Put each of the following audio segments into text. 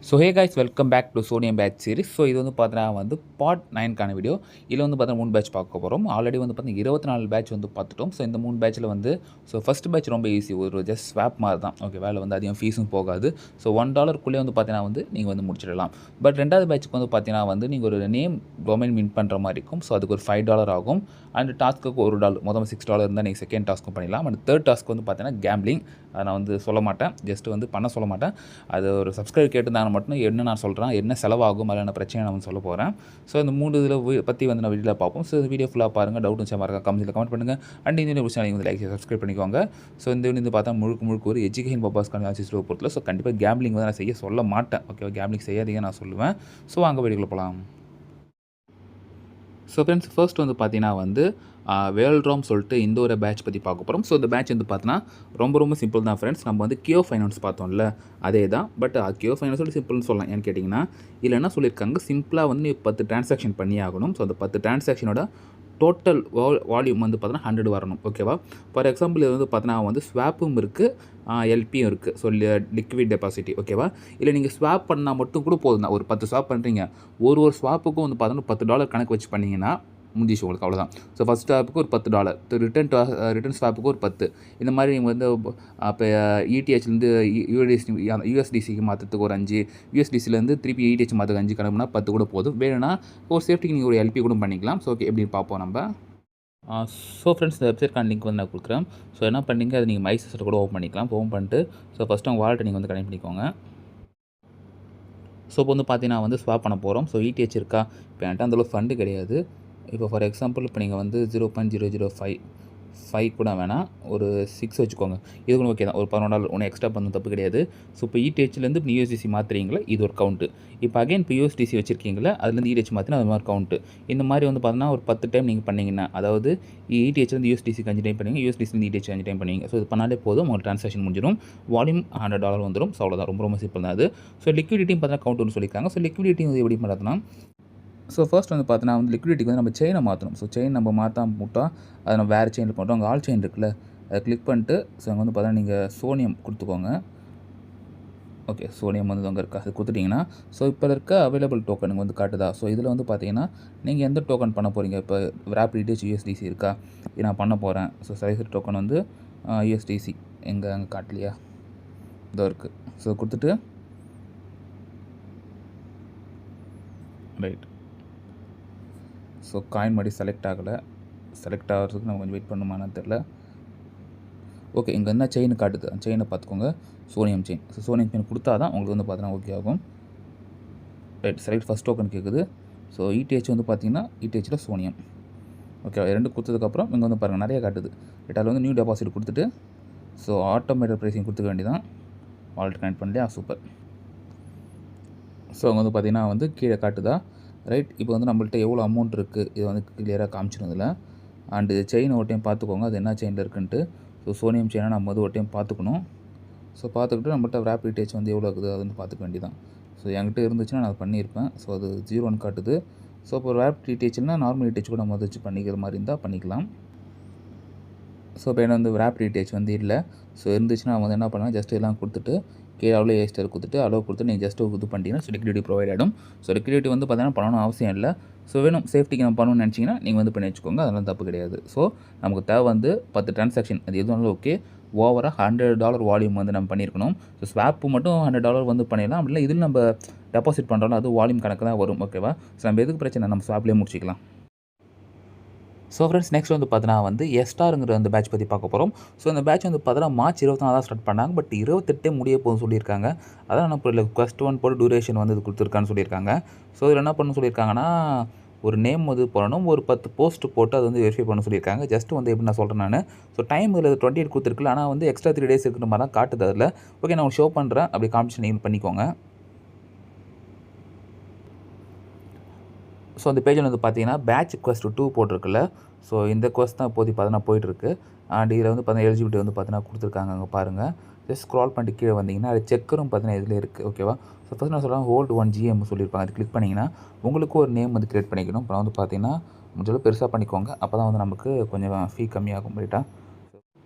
So hey guys welcome back to சோனியம் batch series. So இது வந்து பார்த்தீங்கன்னா வந்து பார்ட் 9க்கான வீடியோ. இதில் வந்து பார்த்தீங்கன்னா 3 பேட்ச் பார்க்க போகிறோம். ஆல்ரெடி வந்து பார்த்தீங்கன்னா 24 பேட்ச் வந்து பார்த்துட்டோம். ஸோ இந்த 3 பேட்ச்சில் வந்து ஃபஸ்ட் பேட்ச் ரொம்ப ஈஸி, ஒரு ஜஸ்ட் ஸ்வாப் மாதிரி தான். ஓகே, வேலை வந்து அதிகம் ஃபீஸும் போகாது. ஸோ $1 வந்து பார்த்தீங்கன்னா வந்து நீங்கள் வந்து முடிச்சிடலாம். பட் ரெண்டாவது பேட்ச்சுக்கு வந்து பார்த்தீங்கன்னா வந்து நீங்கள் ஒரு நேம் டொமைன் மின் பண்ணுற மாதிரி இருக்கும். ஸோ அதுக்கு ஒரு $5 ஆகும். அண்ட் டாஸ்க்கு $1, மொத்தம் $6 இருந்தால் நீங்கள் செகண்ட் டாஸ்க்கும் பண்ணிடலாம். அண்ட் தேர்ட் டாஸ்க் வந்து பார்த்தீங்கன்னா கேம்பிளிங். அதை நான் வந்து சொல்ல மாட்டேன், ஜஸ்ட் வந்து பண்ண சொல்ல மாட்டேன். அது ஒரு சப்ஸ்கிரைப் கேட்டிருந்தாங்க மட்டும் என்ன நான் சொல்கிறேன், என்ன செலவாகும், அதில் என்ன பிரச்சனை நான் வந்து சொல்ல போகிறேன். ஸோ இந்த 3 இதில் பற்றி வந்து நான் வீடியோவில் பார்ப்போம். ஸோ இந்த வீடியோ ஃபுல்லாக பாருங்கள். டவுட் இருந்துச்சா மறக்காம கமெண்ட் பண்ணுங்கள். அண்ட் இந்த வீடியோ நீங்கள் வந்து லைக் சப்ஸ்கிரைப் பண்ணிக்கோங்க. ஸோ இந்த வீடியோ வந்து பார்த்தா முழுக்க ஒரு எஜுகேஷன் பர்பஸ்க்கான ஆசிஸ்டோ பொறுத்தல. ஸோ கண்டிப்பாக கேம்பிளிங் வந்து நான் செய்ய சொல்ல மாட்டேன். ஓகே, கேம்பிளிங் செய்யாதீங்க நான் சொல்லுவேன். ஸோ அங்கே வீடியோக்குள்ள போகலாம். ஸோ ஃப்ரெண்ட்ஸ், ஃபர்ஸ்ட் வந்து பார்த்தீங்கன்னா வந்து வேல்ட்ராம் சொல்லிட்டு இந்த ஒரு பேட்ச் பற்றி பார்க்க போகிறோம். ஸோ இந்த பேட்ச் வந்து பார்த்தீங்கன்னா ரொம்ப சிம்பிள் தான் ஃப்ரெண்ட்ஸ். நம்ம வந்து கியோ ஃபைனான்ஸ் பார்த்தோம்ல, அதே தான். பட் கியோ ஃபைனான்ஸோட சிம்பிள்னு சொல்லலாம். ஏன்னு கேட்டிங்கன்னா இதில் என்ன சொல்லியிருக்காங்க, சிம்பிளாக வந்து நீ 10 டிரான்சாக்ஷன் பண்ணி ஆகணும். ஸோ அந்த 10 டிரான்சாக்ஷனோட டோட்டல் வால்யூம் வந்து பார்த்தீங்கன்னா 100 வரணும். ஓகேவா? ஃபார் எக்ஸாம்பிள் இது வந்து பார்த்தீங்கன்னா வந்து ஸ்வாப்பும் இருக்குது, எல்பியும் இருக்குது. ஸோ லிக்விட் டெபாசிட்டி. ஓகேவா? இல்லை நீங்கள் ஸ்வாப் பண்ணால் மட்டும் கூட போதும் தான். ஒரு 10 ஸ்வாப் பண்ணுறீங்க, ஒரு ஸ்வாப்புக்கும் வந்து பார்த்தீங்கன்னா $10 கணக்கு வச்சு பண்ணிங்கன்னா முடிஞ்சிச்சு உங்களுக்கு, அவ்வளோதான். ஸோ ஃபஸ்ட் ஸ்வாப்புக்கு ஒரு $10, ரிட்டன் ஸ்வாப்புக்கு ஒரு 10. இந்த மாதிரி நீங்கள் வந்து இப்போ இடிஹெச்லேருந்து யூஎஸ்டிசிக்கு மாற்றத்துக்கு ஒரு 5, யூஎஸ்டிசிலேருந்து திருப்பி இடிஹெச் மாற்றுக்கு 5 கணக்கு பண்ணால் 10 கூட போதும். வேணும்னா ஒரு சேஃப்டிக்கு நீங்கள் ஒரு எல்பி கூட பண்ணிக்கலாம். ஸோ ஓகே, எப்படி பார்ப்போம் நம்ம. ஸோ ஃப்ரெண்ட்ஸ், இந்த வெப்சைட்கான லிங்க் வந்து நான் கொடுக்குறேன். ஸோ என்ன பண்ணிங்க, அதை நீங்கள் மைசஸில் கூட ஓப்பன் பண்ணிக்கலாம். ஓப்பன் பண்ணிட்டு ஸோ ஃபஸ்ட்டு உங்கள் வாலெட்டை நீங்கள் வந்து கனெக்ட் பண்ணிக்கோங்க. ஸோ இப்போ வந்து பார்த்தீங்கன்னா வந்து ஸ்வாப் பண்ண போகிறோம். ஸோ இடிஹெச் இருக்கா, இப்போ என்கிட்ட அந்தளவு ஃபண்டு கிடையாது. இப்போ ஃபார் எக்ஸாம்பிள் இப்போ நீங்கள் வந்து 0.005 கூட வேணாம், ஒரு 6 வச்சுக்கோங்க. இது கூட ஓகே தான். ஒரு $11 ஒன்றும் எக்ஸ்ட்ரா பண்ண தப்பு கிடையாது. ஸோ இப்போ இடிஹெச்லேருந்து இப்போ யூஎஸ்டிசி மாற்றுறீங்களா, இது ஒரு கவுண்ட்டு. இப்போ அகைன் இப்போ யூஎஸ்டிசி வச்சிருக்கீங்களா, அதுலேருந்து இடிஹெச் மாற்றினா அது மாதிரி கவுண்ட்டு. இந்த மாதிரி வந்து பார்த்தீங்கன்னா ஒரு 10 டைம் நீங்கள் பண்ணிங்கன்னா, அதாவது இடிஹெச்லேருந்து யூஎஸ்டிசிக்கு 5 டைம் பண்ணுவீங்க, யூஎஸ்டிசிலேருந்து இடிஹெச் 5 டைம் பண்ணுவீங்க. ஸோ இது பண்ணாலே போதும், உங்களுக்கு ட்ரான்சாக்ஷன் முடிஞ்சிடும். வால்யூம் $100 வந்துடும். ஸோ அவ்வளோதான், ரொம்ப சிம்பிள் தான் அது. ஸோ லிக்விடிட்டியும் பார்த்தீங்கன்னா கவுண்ட்னு சொல்லியிருக்காங்க. ஸோ லிக்விடிட்டி வந்து எப்படி பண்ணுறதுனா, ஸோ ஃபர்ஸ்ட் வந்து பார்த்தீங்கன்னா வந்து லிக்விடிட்டிக்கு வந்து நம்ம செயினை மாற்றணும். ஸோ செயின் நம்ம மாற்றாம போட்டால் அதை நம்ம வேறு செயினில் போட்டோம். அங்கே ஆல் செயின் இருக்குல்ல, அதை கிளிக் பண்ணிட்டு ஸோ அங்கே வந்து பார்த்தீங்கன்னா நீங்கள் சோனியம் கொடுத்துக்கோங்க. ஓகே, சோனியம் வந்து அங்கே இருக்கா, அது கொடுத்துட்டிங்கன்னா ஸோ இப்போ இருக்க அவைலபிள் டோக்கனுங்க வந்து காட்டுதா. ஸோ இதில் வந்து பார்த்தீங்கன்னா நீங்கள் எந்த டோக்கன் பண்ண போகிறீங்க. இப்போ ரேப் இடிஹெச் யூஎஸ்டிசி இருக்கா, இது நான் பண்ண போகிறேன். ஸோ சைஸ் டோக்கன் வந்து யூஎஸ்டிசி அங்கே காட்டலையா, இதோ இருக்குது. ஸோ கொடுத்துட்டு ரைட். ஸோ காயின் மாதிரி செலக்ட் ஆகிறதுக்கு நம்ம கொஞ்சம் வெயிட் பண்ணுமான்னு தெரில. ஓகே, இங்கே என்ன செயின் காட்டுது, அந்த செயினை பார்த்துக்கோங்க. சோனியம் செயின். ஸோ சோனியம் செயின் கொடுத்தா தான் உங்களுக்கு வந்து பார்த்தீங்கன்னா ஓகே ஆகும். ரைட், செலக்ட் ஃபஸ்ட் டோக்கன் கேட்குது. ஸோ இடிஹெச் வந்து பார்த்தீங்கன்னா இடிஹெச்சில் சோனியம். ஓகே, ரெண்டு கொடுத்ததுக்கப்புறம் இங்கே வந்து பாருங்கள் நிறைய காட்டுது. ரைட், வந்து நியூ டெபாசிட் கொடுத்துட்டு ஸோ ஆட்டோமேட்டட் ப்ரைஸிங் கொடுத்துக்க வேண்டியதான். வாலெட் கனெக்ட் பண்ணலையா, சூப்பர். ஸோ அங்கே வந்து பார்த்தீங்கன்னா வந்து கீழே காட்டுதா. ரைட், இப்போ வந்து நம்மள்ட்ட எவ்வளோ அமௌண்ட் இருக்குது இது வந்து கிளியராக காமிச்சிருந்ததில்ல. அண்டு செயின் ஒரு டைம் பார்த்துக்கோங்க, அது என்ன செயினில் இருக்குன்ட்டு. ஸோ சோனியம் செயினாக நம்ம வந்து ஒரு டைம் பார்த்துக்கணும். ஸோ பார்த்துக்கிட்டு நம்மள்ட்ட ரேப் இடிஹெச் வந்து எவ்வளோ இருக்குது அது வந்து பார்த்துக்க வேண்டியதான். ஸோ என்கிட்ட இருந்துச்சுன்னா நான் பண்ணியிருப்பேன். ஸோ அது 0ன்னு காட்டுது. ஸோ இப்போ ரேப் இடிஹெச்னா நார்மல் இடிஹெச் கூட நம்ம வச்சு பண்ணிக்கிற மாதிரி இருந்தால் பண்ணிக்கலாம். ஸோ இப்போ என்ன வந்து ரேப் இடிஹெச் வந்து இல்லை. ஸோ இருந்துச்சுன்னா வந்து என்ன பண்ணலாம், ஜஸ்ட் எல்லாம் கொடுத்துட்டு கீழே அவ்வளோ ஏஸ்டர் கொடுத்துட்டு அளவு கொடுத்து நீங்கள் ஜஸ்ட்டு இது பண்ணிட்டீங்கன்னா ஸோ லிக்விடிட்டி ப்ரொவைட் ஆகிடும். ஸோ லிக்விடிட்டி வந்து பார்த்தீங்கன்னா பண்ணணும் அவசியம் இல்லை. ஸோ வேணும் சேஃப்டிக்கு நம்ம பண்ணணும்னு நினச்சிங்கன்னா நீங்கள் வந்து பண்ணி வச்சுக்கோங்க, அதெல்லாம் தப்பு கிடையாது. ஸோ நமக்கு தேவை வந்து 10 டிரான்சாக்ஷன், அது எதுவும் ஓகே. ஓவராக $100 வால்யூம் வந்து நம்ம பண்ணியிருக்கணும். ஸோ ஸ்வாப்பு மட்டும் $100 வந்து பண்ணிடலாம். அப்படி இல்லை இதில் நம்ம டெபாசிட் பண்ணுறோம்னா அது வால்யூம் கணக்கு தான் வரும். ஓகேவா? ஸோ நம்ம எதுக்கு பிரச்சனை, நம்ம ஸ்வாப்லேயே முடிச்சிக்கலாம். ஸோ ஃப்ரெண்ட்ஸ், நெக்ஸ்ட் வந்து பார்த்தீங்கன்னா வந்து எஸ்டாருங்கிற அந்த பேட்ச் பற்றி பார்க்க போகிறோம். ஸோ இந்த பேட்ச் வந்து பார்த்தீங்கன்னா மார்ச் 24 தான் ஸ்டார்ட் பண்ணாங்க. பட் 28 முடிய போகும்னு சொல்லியிருக்காங்க. அதான் நம்ம இப்போ குவெஸ்ட் 1 போட்டு டியூரேஷன் வந்து இது கொடுத்துருக்கான்னு சொல்லியிருக்காங்க. ஸோ இதில் என்ன பண்ண சொல்லியிருக்காங்கன்னா, ஒரு நேம் வந்து போடணும், ஒரு 10 போஸ்ட் போட்டு அது வந்து வெரிஃபை பண்ண சொல்லியிருக்காங்க. ஜஸ்ட் வந்து எப்படி நான் சொல்கிறேன் நான். ஸோ டைம் இதில் 28 கொடுத்துருக்குல, ஆனால் வந்து எக்ஸ்ட்ரா 3 days இருக்கிற மாதிரி தான் காட்டுது அதில். ஓகே, நான் உங்களுக்கு ஷோ பண்ணுறேன், அப்படி காமிச்சு நீங்கள் பண்ணிக்கோங்க. ஸோ அந்த பேஜில் வந்து பார்த்தீங்கன்னா பேட்ச் குவெஸ்ட் 2 போட்டிருக்குல்ல. ஸோ இந்த குவெஸ்ட் தான் இப்போதைக்கு பார்த்தீங்கன்னா போயிட்டுருக்கு. அண்ட் இதில் வந்து பார்த்தீங்கன்னா எலிஜிபிலிட்டி வந்து பார்த்தீங்கன்னா கொடுத்துருக்காங்க, அங்கே பாருங்கள். ஜஸ்ட் ஸ்க்ரால் பண்ணிட்டு கீழே வந்தீங்கன்னா அது செக்கரும் பார்த்தீங்கன்னா இதில் இருக்குது. ஓகேவா? ஸோ ஃபஸ்ட் நான் சொல்கிறேன் ஹோல்டு 1 GM சொல்லியிருப்பாங்க. அது கிளிக் பண்ணிங்கன்னா உங்களுக்கு ஒரு நேம் வந்து க்ரியேட் பண்ணிக்கணும். அப்புறம் வந்து பார்த்தீங்கன்னா முடிஞ்சளவு பெருசாக பண்ணிக்கோங்க, அப்போ தான் வந்து நமக்கு கொஞ்சம் ஃபீ கம்மியாகும். ரைட்டா?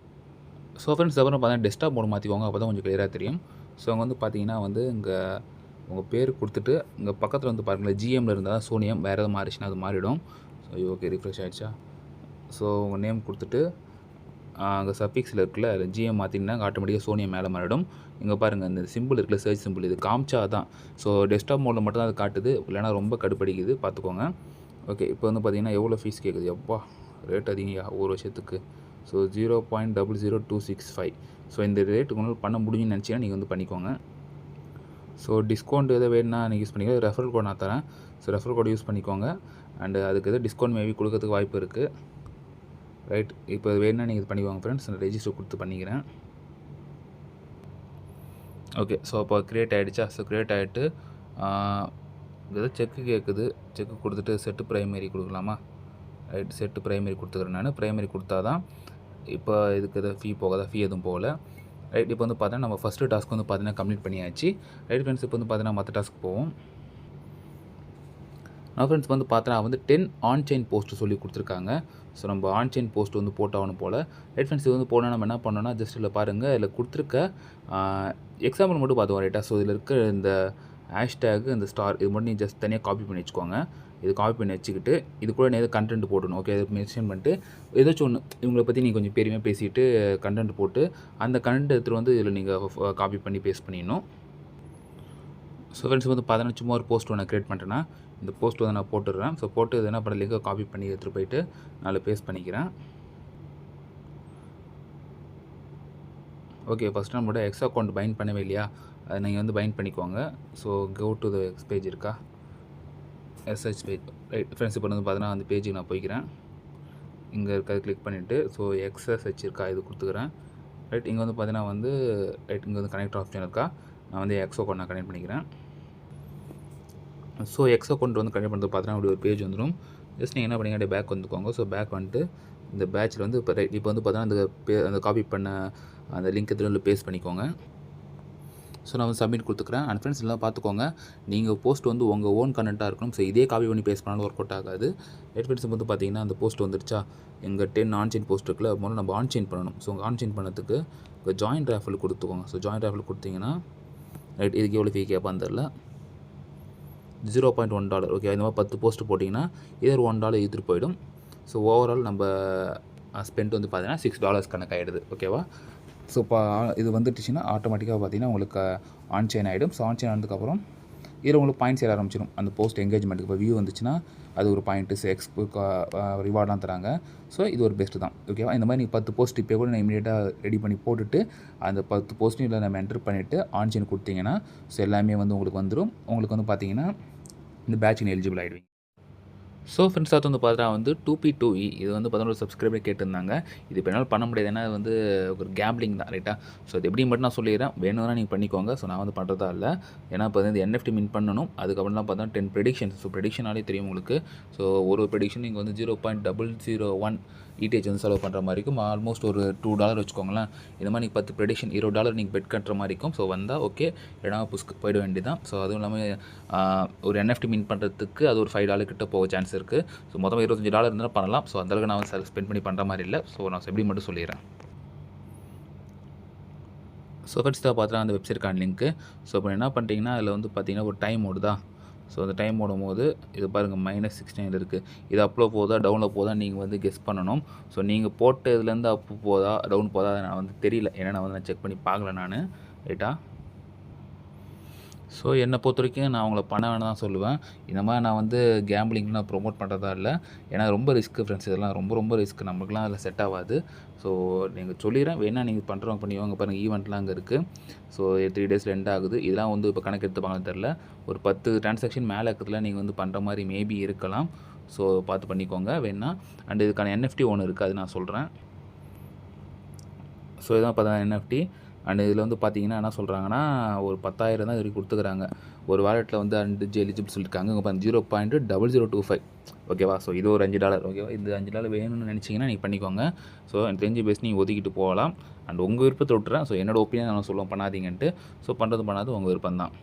ஸோ ஃப்ரெண்ட்ஸ், அப்புறம் பார்த்தீங்கன்னா டெஸ்க்டாப் மோடு மாற்றிக்கோங்க, அப்போ தான் கொஞ்சம் கிளியராக தெரியும். ஸோ அங்கே வந்து பார்த்தீங்கன்னா வந்து இங்கே உங்கள் பேர் கொடுத்துட்டு இங்கே பக்கத்தில் வந்து பாருங்களேன், ஜிஎம்மில் இருந்தால் சோனியம், வேறு எதாவது மாறிச்சுன்னா அது மாறிடும். ஸோ ஓகே, ரிஃப்ரெஷ் ஆகிடுச்சா? ஸோ உங்கள் நேம் கொடுத்துட்டு அங்கே சஃபிக்ஸில் இருக்குல்ல, அதில் ஜிஎம் மாற்றிங்கன்னா ஆட்டோமேட்டிக்காக சோனியம் மேலே மாறிடும். இங்கே பாருங்கள், இந்த சிம்பிள் இருக்குல்ல, சர்ச் சிம்பிள், இது காமிச்சா தான். ஸோ டெஸ்க்டாப் மோடில் மட்டும் தான் அது காட்டுது, இல்லைனா ரொம்ப கடுப்படிக்குது, பார்த்துக்கோங்க. ஓகே, இப்போ வந்து பார்த்தீங்கன்னா எவ்வளோ ஃபீஸ் கேட்குது? எப்பா ரேட் அதிகங்க ஒரு வருஷத்துக்கு. ஸோ 0.00265. ஸோ இந்த ரேட்டுக்கு ஒன்றும் பண்ண முடியும்னு நினச்சிங்கன்னா நீங்கள் வந்து பண்ணிக்கோங்க. ஸோ டிஸ்கவுண்ட் எதாவது வேணுன்னா நீங்கள் யூஸ் பண்ணிக்கோங்க. ரெஃபரல் கோட் நான் தரேன். ஸோ ரெஃபரல் கோட் யூஸ் பண்ணிக்கோங்க. அண்டு அதுக்கு எதாவது டிஸ்கவுண்ட் மேபி கொடுக்கறதுக்கு வாய்ப்பு இருக்குது. ரைட், இப்போ இது வேணுன்னா நீங்கள் இது பண்ணிக்கோங்க ஃப்ரெண்ட்ஸ். நான் ரெஜிஸ்டர் கொடுத்து பண்ணிக்கிறேன். ஓகே, ஸோ அப்போ க்ரியேட் ஆகிடுச்சா? ஸோ க்ரியேட் ஆகிட்டு ஏதோ செக்கு கேட்குது. செக்கு கொடுத்துட்டு செட்டு ப்ரைமரி கொடுக்கலாமா? ரைட், செட்டு ப்ரைமரி கொடுத்துக்கிறேன் நான். ப்ரைமரி கொடுத்தா தான் இப்போ இதுக்கு எதாவது ஃபீ போகாதா? ஃபீ எதுவும் போகல. ரைட், இப்போ வந்து பார்த்தீங்கன்னா நம்ம ஃபஸ்ட்டு டாஸ்க் வந்து பார்த்தீங்கன்னா கம்ப்ளீட் பண்ணியாச்சு. ரைட் ஃப்ரெண்ட்ஸ், இப்போ வந்து பார்த்தீங்கன்னா மற்ற டாஸ்க் போவோம். ஃப்ரெண்ட்ஸ் வந்து பார்த்தீங்கன்னா வந்து 10 ஆன் செயின் போஸ்ட் சொல்லி கொடுத்துருக்காங்க. ஸோ நம்ம ஆன் செயின் போஸ்ட் வந்து போட்டாகணும் போல். ரைட் ஃப்ரெண்ட்ஸ், இது வந்து போனால் நம்ம என்ன பண்ணோன்னா ஜஸ்ட் இதில் பாருங்கள், இதில் கொடுத்துருக்க எக்ஸாம்பிள் மட்டும் பார்த்துவோம். ரைட்டா? ஸோ இதில் இருக்க இந்த ஹேஷ்டேக், இந்த ஸ்டார், இது மட்டும் நீங்கள் ஜஸ்ட் தனியாக காப்பி பண்ணி வச்சுக்கோங்க. இது காப்பி பண்ணி வச்சுக்கிட்டு இது கூட நீங்கள் கண்டென்ட் போடணும். ஓகே, இது மென்ஷன் பண்ணிட்டு ஏதாச்சும் ஒன்று இவங்களை பற்றி நீங்கள் கொஞ்சம் பெருமையாக பேசிட்டு கண்டென்ட் போட்டு அந்த கண்டென்ட் எடுத்துகிட்டு வந்து இதில் நீங்கள் காப்பி பண்ணி பேஸ்ட் பண்ணிடணும். ஸோ ஃப்ரெண்ட்ஸ் வந்து பார்த்தீங்கன்னா சும்மா ஒரு போஸ்ட் ஒன்று க்ரியேட் பண்ணிட்டேன்னா இந்த போஸ்ட் வந்து நான் போட்டுடுறேன். ஸோ போட்டு இது என்ன பண்ண லிங்கை காப்பி பண்ணி எடுத்துகிட்டு போயிட்டு நான் பேஸ்ட் பண்ணிக்கிறேன். ஓகே, ஃபஸ்ட்டு நம்மளோட எக்ஸ் அக்கௌண்ட் பைண்ட் பண்ணவே இல்லையா, அதை நீங்கள் வந்து பைண்ட் பண்ணிக்கோங்க. So go to the X page இருக்கா, எஸ்ஹெச் பேஜ். ரைட் ஃப்ரெண்ட்ஸ், இப்போ வந்து பார்த்தீங்கன்னா அந்த பேஜுக்கு நான் போய்க்கிறேன். இங்கே இருக்கிறது கிளிக் பண்ணிவிட்டு ஸோ எக்ஸ்எஸ்ஹெச் இருக்கா, இது கொடுத்துக்கிறேன். ரைட், இங்கே வந்து பார்த்தீங்கன்னா வந்து ரைட், இங்கே வந்து கனெக்ட் ஆப்ஷன் இருக்கா, நான் வந்து எக்ஸ் அக்கௌண்ட் நான் கனெக்ட் பண்ணிக்கிறேன். ஸோ எக்ஸ் அக்கௌண்ட் வந்து கனெக்ட் பண்ணுறது பார்த்தீங்கன்னா அப்படி ஒரு பேஜ் வந்துடும். ஜஸ்ட் நீங்கள் என்ன பண்ணீங்க, அப்படியே பேக் வந்துக்கோங்க. ஸோ பேக் வந்துட்டு இந்த பேட்சில் வந்து இப்போ வந்து பார்த்தீங்கன்னா அந்த காப்பி பண்ண அந்த லிங்க் இதில் பேஸ்ட் பண்ணிக்கோங்க. ஸோ நான் வந்து சப்மிட் கொடுத்துக்கிறேன். அண்ட் ஃப்ரெண்ட்ஸ் எல்லாம் பார்த்துக்கோங்க, நீங்கள் போஸ்ட் வந்து உங்கள் ஓன் கண்டென்ட்டாக இருக்கணும். ஸோ இதே காப்பி பண்ணி பேஸ்ட் பண்ணாலும் ஒர்க் அவுட் ஆகாது. ரைட் ஃப்ரெண்ட்ஸ், வந்து பார்த்தீங்கன்னா அந்த போஸ்ட் வந்துருச்சா, எங்கள் 10 ஆன் செயின் போஸ்ட் இருக்குல்ல, முதல்ல நம்ம ஆன் செயின் பண்ணணும். ஸோ ஆன் செயின் பண்ணதுக்கு இப்போ ஜாயின்ட் ராஃபில் கொடுத்துக்கோங்க. ஸோ ஜாயின்ட் ராஃபில் கொடுத்தீங்கன்னா ரைட், இதுக்கு எவ்வளோ ஃபீ கேட்பான்னு தெரில, $0.1. ஓகே, இந்த மாதிரி 10 போஸ்ட் போட்டிங்கன்னா இதர் $1 எடுத்துகிட்டு போயிடும். ஸோ ஓவரால் நம்ம ஸ்பெண்ட் வந்து பார்த்தீங்கன்னா $6 கணக்காகிடுது. ஓகேவா? ஸோ இப்போ இது வந்துட்டுச்சுன்னா ஆட்டோமேட்டிக்காக பார்த்தீங்கன்னா உங்களுக்கு ஆன் செயின் ஆகிடும். ஸோ ஆன் செயின் ஆனதுக்கப்புறம் இதில் உங்களுக்கு பாயிண்ட்ஸ் ஏற ஆரம்பிச்சிடும். அந்த போஸ்ட் எங்கேஜ்மெண்ட்டுக்கு இப்போ வியூ வந்துச்சுன்னா அது ஒரு பாயிண்ட்டு, எக்ஸ்பு ரிவார்ட்லாம் தராங்க. ஸோ இது ஒரு பெஸ்ட்டு தான். ஓகேவா? இந்த மாதிரி நீங்கள் 10 போஸ்ட் இப்போ கூட நான் இமீடியட்டாக ரெடி பண்ணி போட்டுட்டு அந்த 10 போஸ்ட்டையும் இதில் நம்ம என்டர் பண்ணிவிட்டு ஆன் செயின் கொடுத்தீங்கன்னா ஸோ எல்லாமே வந்து உங்களுக்கு வந்துடும். உங்களுக்கு வந்து பார்த்தீங்கன்னா இந்த பேட்சின் எலிஜிபிள் ஆகிடுவீங்க. ஸோ ஃப்ரெண்ட்ஸ், அது வந்து பார்த்தா வந்து 2P2E இது வந்து 11 சப்ஸ்கிரைபர் கேட்டிருந்தாங்க. இது இப்போ என்னால் பண்ண முடியாது, ஏன்னா அது வந்து ஒரு கேம்பிளிங் தான். ரைட்டா? ஸோ அது எப்படி மட்டும் நான் சொல்லிடுறேன், வேணும்னா நீங்கள் பண்ணிக்கோங்க. ஸோ நான் வந்து பண்ணுறதா இல்லை, ஏன்னா இப்போ வந்து NFT மின் பண்ணணும். அதுக்கப்புறம் தான் பார்த்தா 10 ப்ரெடிக்ஷன்ஸ். ஸோ ப்ரெடிக்ஷனாலே தெரியும் உங்களுக்கு. ஸோ ஒரு ப்ரெடிக்ஷன் நீங்கள் வந்து 0.001 ETH வந்து செலவு பண்ணுற மாதிரி இருக்கும். ஆல்மோஸ்ட் ஒரு $2 வச்சுக்கோங்களேன். இந்த மாதிரி நீங்கள் 10 ப்ரெடிக்ஷன் $20 நீங்கள் பெட் கட்டுற மாதிரி இருக்கும். ஸோ வந்தால் ஓகே, இல்லைனா புஸ்க்கு போயிட வேண்டியதான். ஸோ அதுவும் இல்லாமல் ஒரு NFT மின் பண்ணுறதுக்கு அது ஒரு $5 கிட்ட போக சான்ஸ் இருக்குது. ஸோ மொத்தம் $25 இருந்தாலும் பண்ணலாம். ஸோ அந்தளவுக்கு நான் வந்து ஸ்பெண்ட் பண்ணி பண்ணுற மாதிரி இல்லை. ஸோ நான் எப்படி மட்டும் சொல்லிடுறேன். ஸோ ஃபர்ஸ்ட் தான் பார்த்தா அந்த வெப்சைட்கான லிங்க்கு. ஸோ இப்போ என்ன பண்ணிட்டீங்கன்னா அதில் வந்து பார்த்தீங்கன்னா ஒரு டைம் ஓடுதா. ஸோ அந்த டைம் ஓடும்போது இது பாருங்கள் -16 இருக்குது. இது அப்லோ போதா டவுனில் போதா நீங்கள் வந்து கெஸ் பண்ணணும். ஸோ நீங்கள் போட்ட இதுலேருந்து அப்பு போதா டவுன் போதா அதை நான் வந்து தெரியல, ஏன்னா நான் வந்து நான் செக் பண்ணி பார்க்கல நான். ரைட்டா? ஸோ என்னை பொறுத்த வரைக்கும் நான் அவங்கள பண்ண வேணாம் தான் சொல்லுவேன். இந்த மாதிரி நான் வந்து கேம்பிளிங்லாம் நான் ப்ரொமோட் பண்ணுறதா இல்லை, ஏன்னா ரொம்ப ரிஸ்க்கு ஃப்ரெண்ட்ஸ். இதெல்லாம் ரொம்ப ரொம்ப ரிஸ்க், நம்மளுக்குலாம் அதில் செட் ஆகாது. ஸோ நீங்கள் சொல்லிடுறேன், வேணால் நீங்கள் பண்ணுறவங்க பண்ணிவாங்க. பாருங்கள், ஈவெண்ட்லாம் அங்கே இருக்குது. ஸோ 3 டேஸில் எண்ட் ஆகுது. இதெல்லாம் வந்து இப்போ கணக்கு எடுத்துப்பாங்கன்னு தெரில. ஒரு 10 டிரான்சாக்ஷன் மேலே இருக்கிறதுல நீங்கள் வந்து பண்ணுற மாதிரி மேபி இருக்கலாம். ஸோ பார்த்து பண்ணிக்கோங்க வேணா. அண்ட் இதுக்கான NFT ஒன்று இருக்குது, அது நான் சொல்கிறேன். ஸோ இதான் பார்த்தா NFT. அண்ட் இதில் வந்து பார்த்தீங்கன்னா என்ன சொல்கிறாங்கன்னா ஒரு 10,000 தான் இதுவரைக்கும் கொடுத்துக்கிறாங்க. ஒரு வாலெட்டில் வந்து 5 எலிஜிபிள் சொல்லியிருக்காங்க. இங்கே பாருங்க 0.0025. ஓகேவா? ஸோ இது ஒரு $5. ஓகேவா? இந்த $5 வேணும்னு நினச்சிங்கன்னா நீங்கள் பண்ணிக்கோங்க. ஸோ எனக்கு தெரிஞ்சு பேசி நீங்கள் ஒதுக்கிட்டு போகலாம். அண்ட் உங்கள் விருப்பத்தை விட்டுறேன். ஸோ என்னோடய ஒப்பீனியன் நான் சொல்லுவேன், பண்ணாதீங்கன்ட்டு. ஸோ பண்ணுறது பண்ணாது உங்கள் விருப்பம் தான்.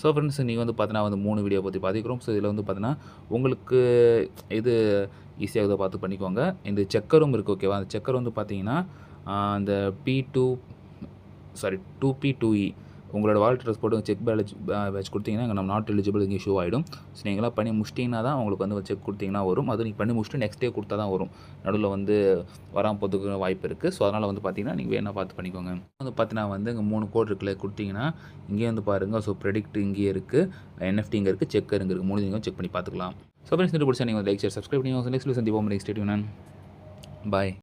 ஸோ ஃப்ரெண்ட்ஸ், நீங்கள் வந்து பார்த்தீங்கன்னா வந்து 3 வீடியோ பற்றி பார்த்துக்கிறோம். ஸோ இதில் வந்து பார்த்தீங்கன்னா உங்களுக்கு இது ஈஸியாக இதை பார்த்து பண்ணிக்கோங்க. இந்த செக்கரும் இருக்குது. ஓகேவா? அந்த செக்கர் வந்து பார்த்தீங்கன்னா அந்த 2P2E உங்களோட வாலெட் அட்ரஸ் போட்டு செக் பேலன்ஸ் வச்சு கொடுத்தீங்கன்னா இங்கே நம்ம நாட் எலிஜிபிள் இங்கே ஷோ ஆகிடும். ஸோ நீங்களாம் பண்ணி முடிச்சிட்டிங்கன்னா தான் உங்களுக்கு வந்து செக் கொடுத்தீங்கன்னா வரும். அது நீங்கள் பண்ணி முடிச்சுட்டு நெக்ஸ்ட் டே கொடுத்தா தான் வரும். நடுவில் வந்து வராமல் போகிறதுக்கு வாய்ப்பு இருக்குது. ஸோ அதனால் வந்து பார்த்தீங்கன்னா நீங்கள் வேணா பார்த்து பண்ணிக்கோங்க. வந்து பார்த்தீங்கன்னா வந்து இங்கே 3 கோட் இருக்குல்ல கொடுத்தீங்கன்னா இங்கேயே வந்து பாருங்கள். ஸோ ப்ரெடிக்ட் இங்கேயே இருக்குது, என்எஃப்டி இங்கே இருக்குது, செக்கர் இங்கே இருக்குது. 3 நீங்கள் செக் பண்ணி பார்த்துக்கலாம். ஸோ ஃப்ரெண்ட்ஸ், பிடிச்சா நீங்கள் லைக் ஷேர் சப்ஸ்கிரைப் பண்ணி நெக்ஸ்ட் சந்திப்போம். நெக்ஸ்ட் பாய்.